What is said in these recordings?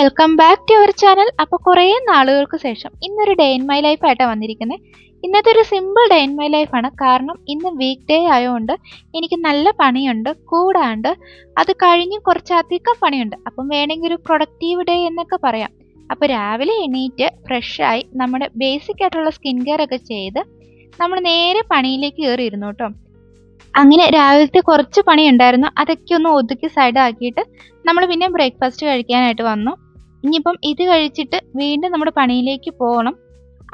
Welcome back to our channel. അപ്പോൾ കുറേ നാളുകൾക്ക് ശേഷം ഇന്നൊരു ഡേ ഇൻ മൈ ലൈഫ് ആയിട്ടാണ് വന്നിരിക്കുന്നത്. ഇന്നത്തെ ഒരു സിമ്പിൾ ഡേ ഇൻ മൈ ലൈഫാണ്. കാരണം ഇന്ന് വീക്ക് ഡേ ആയതുകൊണ്ട് എനിക്ക് നല്ല പണിയുണ്ട്. കൂടാണ്ട് അത് കഴിഞ്ഞ് കുറച്ചധികം പണിയുണ്ട്. അപ്പം വേണമെങ്കിൽ ഒരു പ്രൊഡക്റ്റീവ് ഡേ എന്നൊക്കെ പറയാം. അപ്പോൾ രാവിലെ എണീറ്റ് ഫ്രഷായി നമ്മുടെ ബേസിക് ആയിട്ടുള്ള സ്കിൻ കെയർ ഒക്കെ ചെയ്ത് നമ്മൾ നേരെ പണിയിലേക്ക് കയറിയിരുന്നു കേട്ടോ. അങ്ങനെ രാവിലത്തെ കുറച്ച് പണി ഉണ്ടായിരുന്നു, അതൊക്കെ ഒന്ന് ഒതുക്കി സൈഡ് ആക്കിയിട്ട് നമ്മൾ പിന്നെ ബ്രേക്ക്ഫാസ്റ്റ് കഴിക്കാനായിട്ട് വന്നു. ഇനിയിപ്പം ഇത് കഴിച്ചിട്ട് വീണ്ടും നമ്മുടെ പണിയിലേക്ക് പോകണം.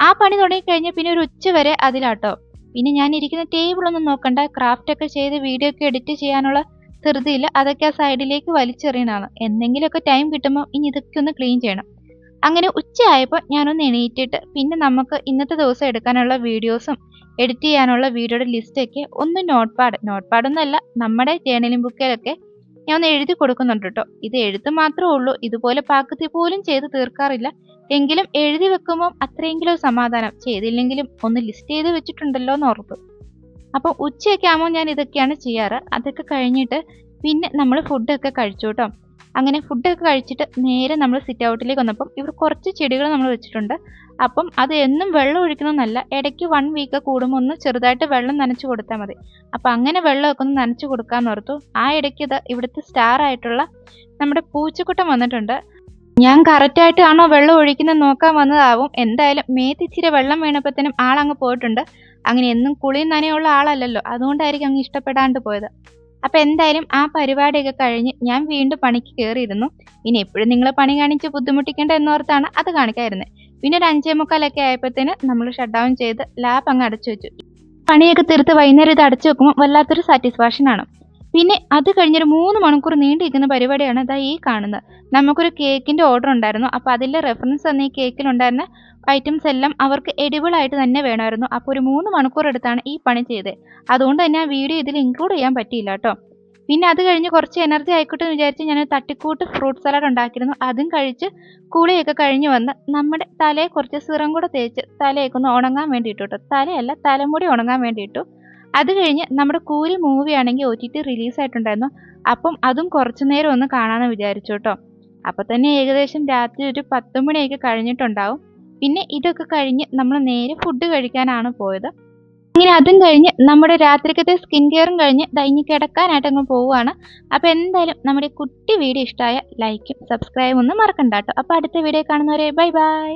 ആ പണി തുടങ്ങിക്കഴിഞ്ഞാൽ പിന്നെ ഒരു ഉച്ച വരെ അതിലാട്ടോ. പിന്നെ ഞാൻ ഇരിക്കുന്ന ടേബിളൊന്നും നോക്കണ്ട, ക്രാഫ്റ്റൊക്കെ ചെയ്ത് വീഡിയോ ഒക്കെ എഡിറ്റ് ചെയ്യാനുള്ള ധൃതിയില്ല, അതൊക്കെ ആ സൈഡിലേക്ക് വലിച്ചെറിയണതാണ്. എന്തെങ്കിലുമൊക്കെ ടൈം കിട്ടുമ്പോൾ ഇനി ഇതൊക്കെ ഒന്ന് ക്ലീൻ ചെയ്യണം. അങ്ങനെ ഉച്ചയായപ്പോൾ ഞാനൊന്ന് എണീറ്റിട്ട് പിന്നെ നമുക്ക് ഇന്നത്തെ ദിവസം എടുക്കാനുള്ള വീഡിയോസും എഡിറ്റ് ചെയ്യാനുള്ള വീഡിയോയുടെ ലിസ്റ്റൊക്കെ ഒന്ന് നോട്ട്പാഡൊന്നുമല്ല, നമ്മുടെ ജേർണലിംഗ് ബുക്കിലൊക്കെ ഞാൻ ഒന്ന് എഴുതി കൊടുക്കുന്നുണ്ട് കേട്ടോ. ഇത് എഴുത്ത് മാത്രമേ ഉള്ളൂ, ഇതുപോലെ പാകത്തിൽ പോലും ചെയ്ത് തീർക്കാറില്ല. എങ്കിലും എഴുതി വെക്കുമ്പോൾ അത്രയെങ്കിലും സമാധാനം, ചെയ്തില്ലെങ്കിലും ഒന്ന് ലിസ്റ്റ് ചെയ്ത് വെച്ചിട്ടുണ്ടല്ലോ എന്ന് ഓർക്കും. അപ്പം ഉച്ചയൊക്കെ ആകുമ്പോൾ ഞാൻ ഇതൊക്കെയാണ് ചെയ്യാറ്. അതൊക്കെ കഴിഞ്ഞിട്ട് പിന്നെ നമ്മൾ ഫുഡൊക്കെ കഴിച്ചു കേട്ടോ. അങ്ങനെ ഫുഡൊക്കെ കഴിച്ചിട്ട് നേരെ നമ്മൾ സിറ്റ് ഔട്ടിലേക്ക് വന്നപ്പം ഇവർ കുറച്ച് ചെടികൾ നമ്മൾ വെച്ചിട്ടുണ്ട്. അപ്പം അത് എന്നും വെള്ളം ഒഴിക്കണമെന്നല്ല, ഇടയ്ക്ക് 1 വീക്ക് കൂടുമ്പോൾ ഒന്ന് ചെറുതായിട്ട് വെള്ളം നനച്ച് കൊടുത്താൽ മതി. അപ്പം അങ്ങനെ വെള്ളമൊക്കെ ഒന്ന് നനച്ച് കൊടുക്കാമെന്ന് ഓർത്തു. ആ ഇടയ്ക്ക് ഇത് ഇവിടുത്തെ സ്റ്റാർ ആയിട്ടുള്ള നമ്മുടെ പൂച്ചക്കുട്ടൻ വന്നിട്ടുണ്ട്. ഞാൻ കറക്റ്റായിട്ടാണോ വെള്ളം ഒഴിക്കുന്നത് നോക്കാൻ വന്നതാവും. എന്തായാലും മേത്തിച്ചിരി വെള്ളം വീണപ്പോഴത്തേനും ആളങ്ങ് പോയിട്ടുണ്ട്. അങ്ങനെ എന്നും കുളിയും നനയുള്ള ആളല്ലല്ലോ, അതുകൊണ്ടായിരിക്കും അങ്ങ് ഇഷ്ടപ്പെടാണ്ട് പോയത്. അപ്പം എന്തായാലും ആ പരിപാടിയൊക്കെ കഴിഞ്ഞ് ഞാൻ വീണ്ടും പണിക്ക് കയറിയിരുന്നു. ഇനി എപ്പോഴും നിങ്ങളെ പണി കാണിച്ച് ബുദ്ധിമുട്ടിക്കേണ്ട എന്നോർത്താണ് അത് കാണിക്കാതിരുന്നത്. പിന്നെ ഒരു 5:45 ആയപ്പോഴത്തേന് നമ്മൾ ഷട്ട് ഡൗൺ ചെയ്ത് ലാബ് അങ്ങ് അടച്ചു വെച്ചു. പണിയൊക്കെ തീർത്ത് വൈകുന്നേരം ഇത് അടച്ചു വെക്കുമ്പോൾ വല്ലാത്തൊരു സാറ്റിസ്ഫാക്ഷനാണ്. പിന്നെ അത് കഴിഞ്ഞൊരു 3 മണിക്കൂർ നീണ്ടിരിക്കുന്ന പരിപാടിയാണ് ഇതാ ഈ കാണുന്നത്. നമുക്കൊരു കേക്കിൻ്റെ ഓർഡർ ഉണ്ടായിരുന്നു. അപ്പോൾ അതിലെ റെഫറൻസ് തന്ന ഈ കേക്കിലുണ്ടായിരുന്ന ഐറ്റംസ് എല്ലാം അവർക്ക് എഡിബിൾ ആയിട്ട് തന്നെ വേണമായിരുന്നു. അപ്പോൾ ഒരു 3 മണിക്കൂർ എടുത്താണ് ഈ പണി ചെയ്തത്. അതുകൊണ്ട് തന്നെ ആ വീഡിയോ ഇതിൽ ഇൻക്ലൂഡ് ചെയ്യാൻ പറ്റിയില്ല കേട്ടോ. പിന്നെ അത് കഴിഞ്ഞ് കുറച്ച് എനർജി ആയിക്കോട്ടെ എന്ന് വിചാരിച്ച് ഞാൻ തട്ടിക്കൂട്ട് ഫ്രൂട്ട് സലാഡ് ഉണ്ടാക്കിയിരുന്നു. അതും കഴിച്ച് കുളിയൊക്കെ കഴിഞ്ഞ് വന്ന് നമ്മുടെ തലയെ കുറച്ച് സിറം കൂടെ തേച്ച് തലയൊക്കെ ഒന്ന് ഉണങ്ങാൻ വേണ്ടിയിട്ടു കേട്ടോ. തലയല്ല, തലമുടി ഉണങ്ങാൻ വേണ്ടിയിട്ടു. അത് കഴിഞ്ഞ് നമ്മുടെ കൂലി മൂവി ആണെങ്കിൽ OTT റിലീസായിട്ടുണ്ടായിരുന്നു. അപ്പം അതും കുറച്ചു നേരം ഒന്ന് കാണാമെന്ന് വിചാരിച്ചു കേട്ടോ. അപ്പം തന്നെ ഏകദേശം രാത്രി ഒരു 10 മണിയൊക്കെ കഴിഞ്ഞിട്ടുണ്ടാവും. പിന്നെ ഇതൊക്കെ കഴിഞ്ഞ് നമ്മൾ നേരെ ഫുഡ് കഴിക്കാനാണ് പോയത്. അങ്ങനെ അതും കഴിഞ്ഞ് നമ്മുടെ രാത്രിക്കത്തെ സ്കിൻ കെയറും കഴിഞ്ഞ് ഇനി കിടക്കാനായിട്ട് അങ്ങ് പോവുകയാണ്. അപ്പോൾ എന്തായാലും നമ്മുടെ കുട്ടി വീഡിയോ ഇഷ്ടമായ ലൈക്കും സബ്സ്ക്രൈബും ഒന്നും മറക്കണ്ട കേട്ടോ. അപ്പോൾ അടുത്ത വീഡിയോ കാണുന്നവരെ ബൈ ബൈ.